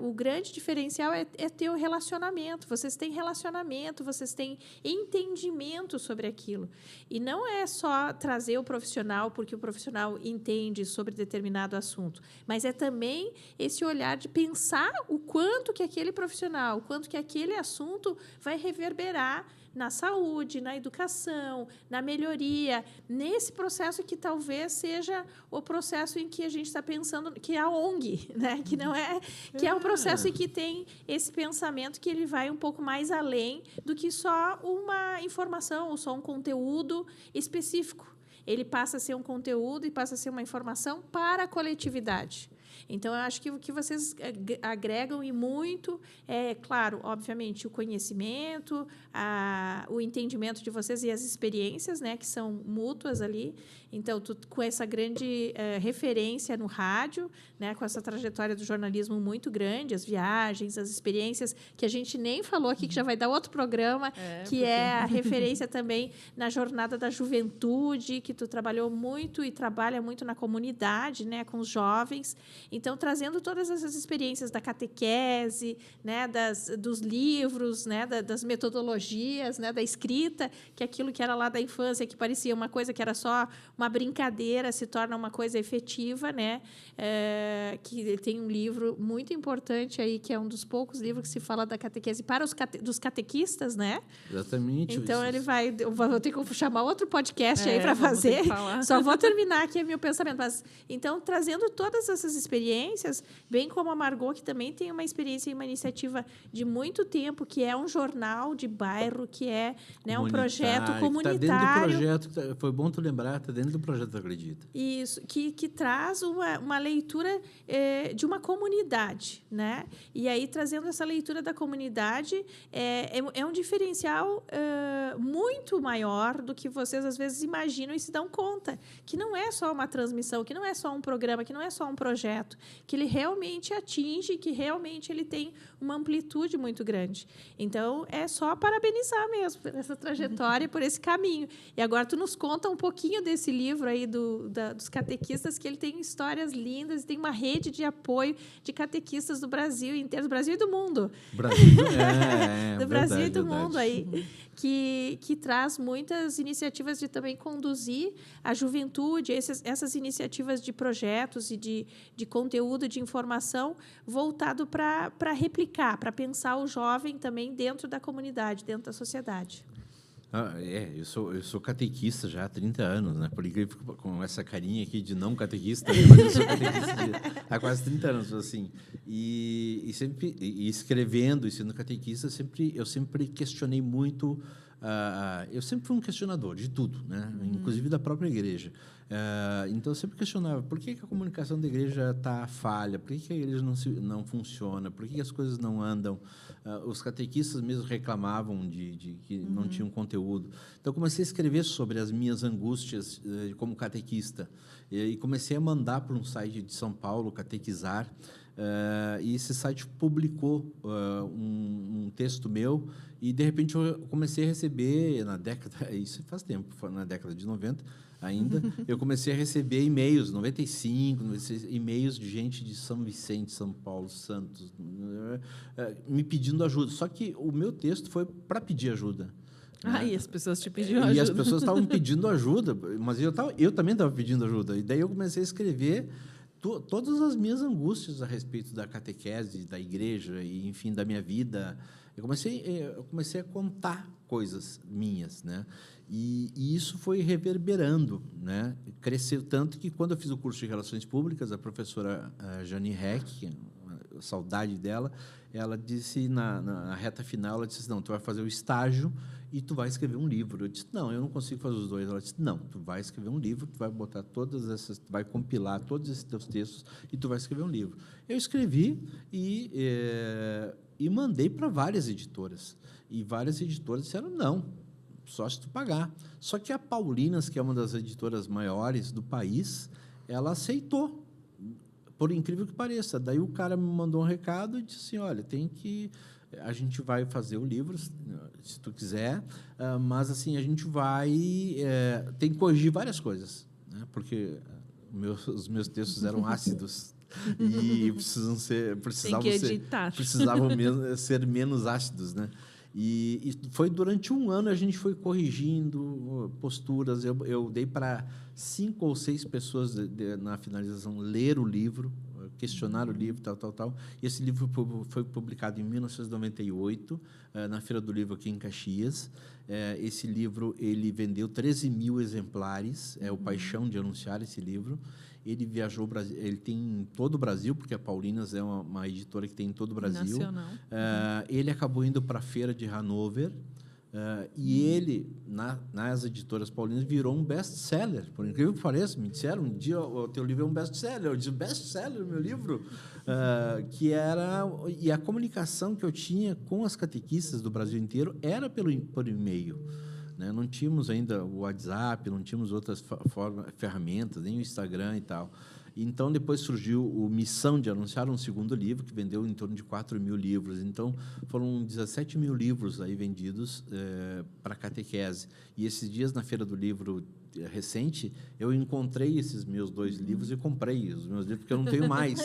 [SPEAKER 3] o grande diferencial é ter o relacionamento. Vocês têm relacionamento, vocês têm entendimento sobre aquilo. E não é só trazer o profissional porque o profissional entende sobre determinado assunto, mas é também esse olhar de pensar o quanto que aquele profissional, o quanto que aquele assunto vai reverberar na saúde, na educação, na melhoria, nesse processo que talvez seja o processo em que a gente está pensando, que é a ONG, né? Que não é, que é um processo em que tem esse pensamento que ele vai um pouco mais além do que só uma informação ou só um conteúdo específico. Ele passa a ser um conteúdo e passa a ser uma informação para a coletividade. Então, eu acho que o que vocês agregam e muito é, claro, obviamente, o conhecimento, o entendimento de vocês e as experiências, né, que são mútuas ali. Então, com essa grande referência no rádio, né, com essa trajetória do jornalismo muito grande, as viagens, as experiências, que a gente nem falou aqui, que já vai dar outro programa, é a referência também na jornada da juventude, que tu trabalhou muito e trabalha muito na comunidade, né, com os jovens. Então, trazendo todas essas experiências da catequese, né, dos livros, né, das metodologias, né, da escrita, que aquilo que era lá da infância, que parecia uma coisa que era só uma brincadeira, se torna uma coisa efetiva, né? Que tem um livro muito importante aí, que é um dos poucos livros que se fala da catequese para dos catequistas, né?
[SPEAKER 2] Exatamente.
[SPEAKER 3] Então, eu vou ter que chamar outro podcast aí para fazer. Só vou terminar aqui meu pensamento. Mas, então, trazendo todas essas experiências, bem como a Margot, que também tem uma experiência e uma iniciativa de muito tempo, que é um jornal de bairro, que é, né, um projeto comunitário.
[SPEAKER 2] Está dentro do projeto, foi bom tu lembrar, está dentro do projeto Acredita.
[SPEAKER 3] Isso, que traz uma leitura de uma comunidade, né? E aí, trazendo essa leitura da comunidade, é um diferencial muito maior do que vocês, às vezes, imaginam e se dão conta, que não é só uma transmissão, que não é só um programa, que não é só um projeto, que ele realmente atinge, que realmente ele tem uma amplitude muito grande. Então, é só parabenizar mesmo por essa trajetória, por esse caminho. E agora tu nos conta um pouquinho desse livro aí dos catequistas, que ele tem histórias lindas, tem uma rede de apoio de catequistas do Brasil inteiro, do Brasil e do mundo. Do Brasil e do mundo aí, que traz muitas iniciativas de também conduzir a juventude, essas iniciativas de projetos e de conteúdo, de informação voltado para replicar, para pensar o jovem também dentro da comunidade, dentro da sociedade.
[SPEAKER 2] Eu sou catequista já há 30 anos, né? Por incrível, com essa carinha aqui de não catequista, mas eu sou catequista há quase 30 anos, assim. E sempre escrevendo e sendo catequista, eu sempre questionei muito. Eu sempre fui um questionador de tudo, né? Inclusive da própria igreja. Então, eu sempre questionava por que a comunicação da igreja está falha, por que a igreja não funciona, por que as coisas não andam. Os catequistas mesmo reclamavam de que não tinham conteúdo. Então, eu comecei a escrever sobre as minhas angústias como catequista e comecei a mandar para um site de São Paulo, Catequizar, e esse site publicou um texto meu e, de repente, eu comecei a receber, isso faz tempo, foi na década de 90 ainda, eu comecei a receber e-mails, 95, e-mails de gente de São Vicente, São Paulo, Santos, me pedindo ajuda. Só que o meu texto foi para pedir ajuda.
[SPEAKER 1] E as pessoas te pediam ajuda.
[SPEAKER 2] E as pessoas estavam pedindo ajuda, mas eu também estava pedindo ajuda. E daí eu comecei a escrever todas as minhas angústias a respeito da catequese, da igreja e, enfim, da minha vida. Eu comecei a contar coisas minhas, né? E isso foi reverberando, né? Cresceu tanto que, quando eu fiz o curso de Relações Públicas, a professora Jani Heck, saudade dela, ela disse, na reta final, ela disse, não, tu vai fazer o estágio e tu vai escrever um livro. Eu disse, não, eu não consigo fazer os dois. Ela disse, não, tu vai escrever um livro, tu vai botar tu vai compilar todos esses teus textos e tu vai escrever um livro. Eu escrevi e mandei para várias editoras. E várias editoras disseram, não, só se tu pagar. Só que a Paulinas, que é uma das editoras maiores do país, ela aceitou, por incrível que pareça. Daí o cara me mandou um recado e disse assim, olha, a gente vai fazer o livro, se tu quiser, mas assim, a gente tem que corrigir várias coisas, né? Porque os meus textos eram ácidos e precisavam ser menos ácidos, né? E foi durante um ano a gente foi corrigindo posturas. Eu dei para 5 ou 6 pessoas na finalização ler o livro, questionar o livro, tal. E esse livro foi publicado em 1998, na Feira do Livro aqui em Caxias. Esse livro ele vendeu 13 mil exemplares, o paixão de anunciar esse livro. Ele viajou, ele tem em todo o Brasil, porque a Paulinas é uma editora que tem em todo o Brasil.
[SPEAKER 1] Nacional.
[SPEAKER 2] Ele acabou indo para a Feira de Hannover, E ele, nas editoras paulinas, virou um best-seller. Por incrível que pareça, me disseram, um dia o teu livro é um best-seller. Eu disse, best-seller, meu livro? E a comunicação que eu tinha com as catequistas do Brasil inteiro era por e-mail. Né? Não tínhamos ainda o WhatsApp, não tínhamos outras ferramentas, nem o Instagram e tal. Então, depois surgiu o Missão de anunciar um segundo livro, que vendeu em torno de 4.000 livros. Então, foram 17.000 livros aí vendidos para catequese. E esses dias, na Feira do Livro recente, eu encontrei esses meus 2 livros e comprei os meus livros, porque eu não tenho mais.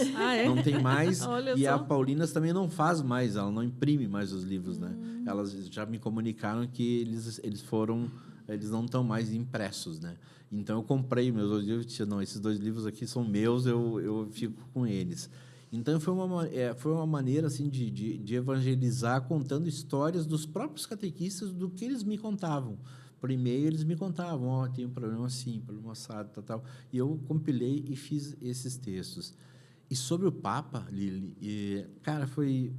[SPEAKER 2] Não tem mais.
[SPEAKER 1] Olha
[SPEAKER 2] e
[SPEAKER 1] só.
[SPEAKER 2] a Paulinas também não faz mais, ela não imprime mais os livros. Né? Elas já me comunicaram que eles não estão mais impressos, né? Então, eu comprei meus 2 livros e disse, não, esses 2 livros aqui são meus, eu fico com eles. Então, foi uma maneira assim, de evangelizar, contando histórias dos próprios catequistas, do que eles me contavam. Por e-mail, eles me contavam, tem um problema assim, problema assado, tal. E eu compilei e fiz esses textos. E sobre o Papa, Lili, cara, foi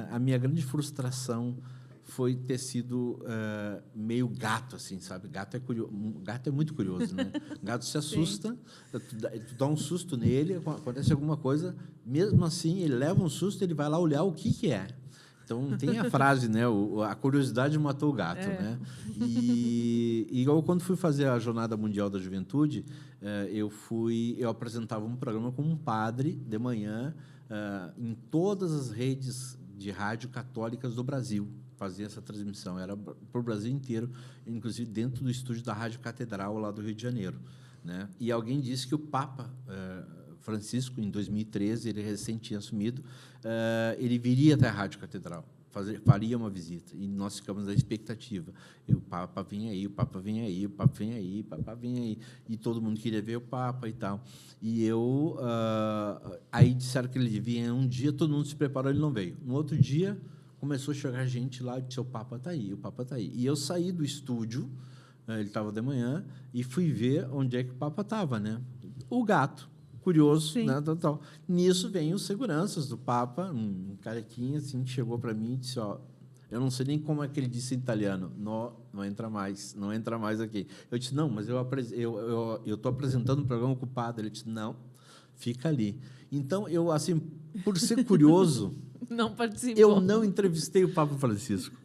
[SPEAKER 2] a minha grande frustração foi ter sido meio gato, assim, sabe? Gato é muito curioso, né? Gato se assusta, tu dá um susto nele, acontece alguma coisa, mesmo assim, ele leva um susto, ele vai lá olhar o que é. Então, tem a frase, né? A curiosidade matou o gato, né? E igual quando fui fazer a Jornada Mundial da Juventude, eu apresentava um programa como um padre, de manhã, em todas as redes de rádio católicas do Brasil. Fazia essa transmissão, era para o Brasil inteiro, inclusive dentro do estúdio da Rádio Catedral, lá do Rio de Janeiro. Né? E alguém disse que o Papa Francisco, em 2013, ele recém tinha assumido, ele viria até a Rádio Catedral, faria uma visita, e nós ficamos na expectativa. E o Papa vinha aí, o Papa vinha aí, o Papa vinha aí, o Papa vinha aí, e todo mundo queria ver o Papa e tal. E aí disseram que ele vinha um dia, todo mundo se preparou, ele não veio. No outro dia, começou a chegar gente lá e disse, o Papa está aí, o Papa está aí. E eu saí do estúdio, ele estava de manhã, e fui ver onde é que o Papa estava, né? O gato, curioso, né? Tal. Nisso vem os seguranças do Papa, um carequinha, assim, chegou para mim e disse, eu não sei nem como é que ele disse em italiano, não entra mais aqui. Eu disse, não, mas eu estou apresentando um programa com o padre. Ele disse, não, fica ali. Então, eu, assim, por ser curioso...
[SPEAKER 1] Não participou.
[SPEAKER 2] Eu não entrevistei o Papa Francisco.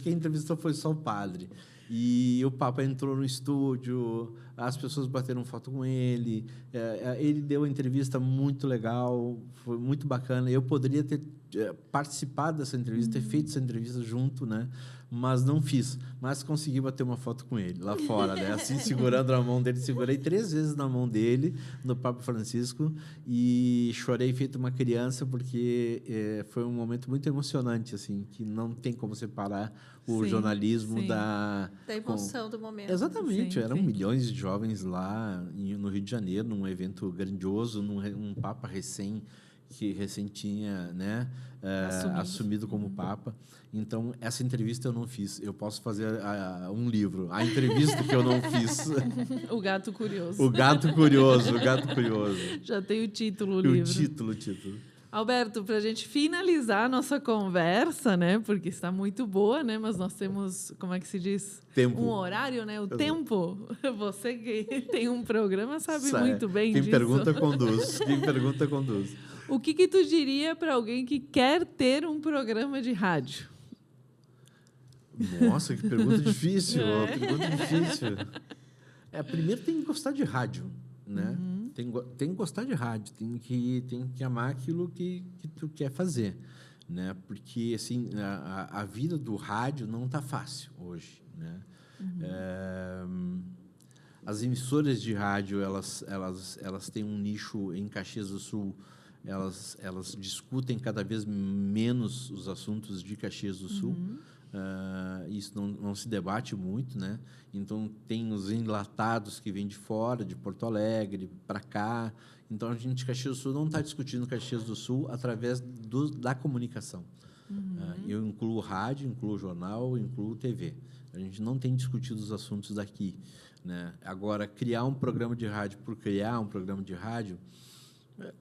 [SPEAKER 2] Quem entrevistou foi só o padre. E o Papa entrou no estúdio, as pessoas bateram foto com ele. Ele deu uma entrevista muito legal, foi muito bacana. Eu poderia ter participado dessa entrevista, ter feito essa entrevista junto, né? Mas não fiz. Mas consegui bater uma foto com ele lá fora, né? Assim, segurando a mão dele. Segurei 3 vezes na mão dele, no Papa Francisco, e chorei feito uma criança, porque foi um momento muito emocionante, assim, que não tem como separar o jornalismo da
[SPEAKER 3] emoção do momento.
[SPEAKER 2] Exatamente. Eram milhões de jovens lá no Rio de Janeiro, num evento grandioso, um Papa que recém tinha, né, assumido como Papa. Então, essa entrevista eu não fiz. Eu posso fazer um livro. A entrevista que eu não fiz.
[SPEAKER 1] O Gato Curioso.
[SPEAKER 2] O Gato Curioso.
[SPEAKER 1] Já tem o título, o livro.
[SPEAKER 2] O título.
[SPEAKER 1] Alberto, para a gente finalizar a nossa conversa, né? Porque está muito boa, né? Mas nós temos, como é que se diz?
[SPEAKER 2] Tempo.
[SPEAKER 1] Um horário, né? O tempo. Você que tem um programa sabe muito bem
[SPEAKER 2] Quem
[SPEAKER 1] disso.
[SPEAKER 2] pergunta, conduz.
[SPEAKER 1] O que tu diria para alguém que quer ter um programa de rádio?
[SPEAKER 2] Nossa, que pergunta difícil. Primeiro tem que gostar de rádio, né? Tem que gostar de rádio, tem que amar aquilo que tu quer fazer, né? Porque assim a vida do rádio não está fácil hoje, né? As emissoras de rádio elas têm um nicho em Caxias do Sul. Elas discutem cada vez menos os assuntos de Caxias do Sul. Isso não se debate muito, né? Então, tem os enlatados que vêm de fora, de Porto Alegre, para cá. Então, a gente, Caxias do Sul, não está discutindo Caxias do Sul através da comunicação. Eu incluo rádio, incluo jornal, incluo TV. A gente não tem discutido os assuntos daqui, né? Agora, criar um programa de rádio por criar um programa de rádio,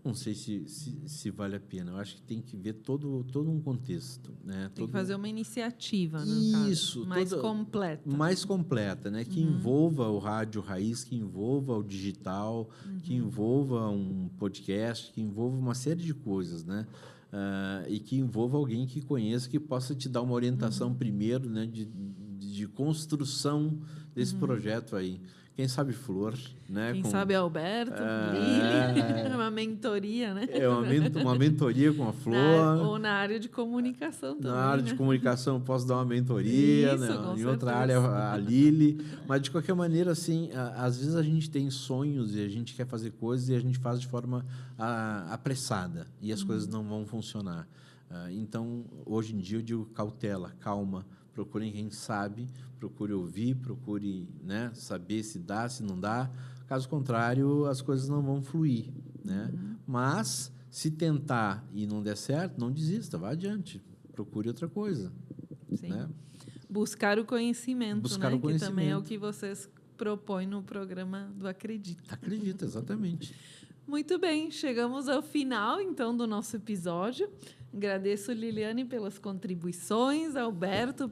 [SPEAKER 2] Não sei se vale a pena. Eu acho que tem que ver todo um contexto, né?
[SPEAKER 1] Tem que fazer uma iniciativa,
[SPEAKER 2] Isso,
[SPEAKER 1] mais completa.
[SPEAKER 2] Mais completa, né? Que envolva o rádio raiz, que envolva o digital, que envolva um podcast, que envolva uma série de coisas, né? E que envolva alguém que conheça, que possa te dar uma orientação primeiro, né? De construção desse projeto aí. Quem sabe Flor, né?
[SPEAKER 1] Quem sabe Alberto, Lili, uma mentoria, né?
[SPEAKER 2] É uma mentoria com a Flor.
[SPEAKER 1] Ou na área de comunicação também.
[SPEAKER 2] Na área de comunicação posso dar uma mentoria,
[SPEAKER 1] Isso,
[SPEAKER 2] né?
[SPEAKER 1] com
[SPEAKER 2] Em
[SPEAKER 1] certeza.
[SPEAKER 2] outra área a Lili. Mas, de qualquer maneira, assim, às vezes a gente tem sonhos e a gente quer fazer coisas e a gente faz de forma apressada e as coisas não vão funcionar. Então, hoje em dia, eu digo cautela, calma. Procurem quem sabe, procure ouvir, procure, né, saber se dá, se não dá. Caso contrário, as coisas não vão fluir, né? Mas, se tentar e não der certo, não desista, vá adiante. Procure outra coisa.
[SPEAKER 1] Sim.
[SPEAKER 2] Né?
[SPEAKER 1] Buscar o conhecimento,
[SPEAKER 2] Buscar
[SPEAKER 1] né?
[SPEAKER 2] o conhecimento.
[SPEAKER 1] Que também é o que vocês propõem no programa do Acredita.
[SPEAKER 2] Acredita, exatamente.
[SPEAKER 1] Muito bem, chegamos ao final, então, do nosso episódio. Agradeço, Liliane, pelas contribuições, Alberto,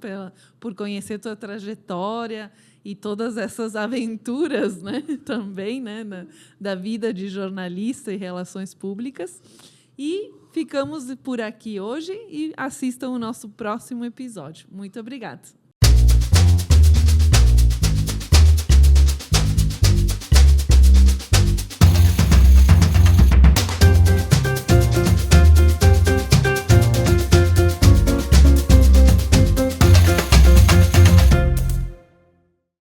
[SPEAKER 1] por conhecer tua trajetória e todas essas aventuras, né, também, né, da vida de jornalista e relações públicas. E ficamos por aqui hoje e assistam o nosso próximo episódio. Muito obrigada.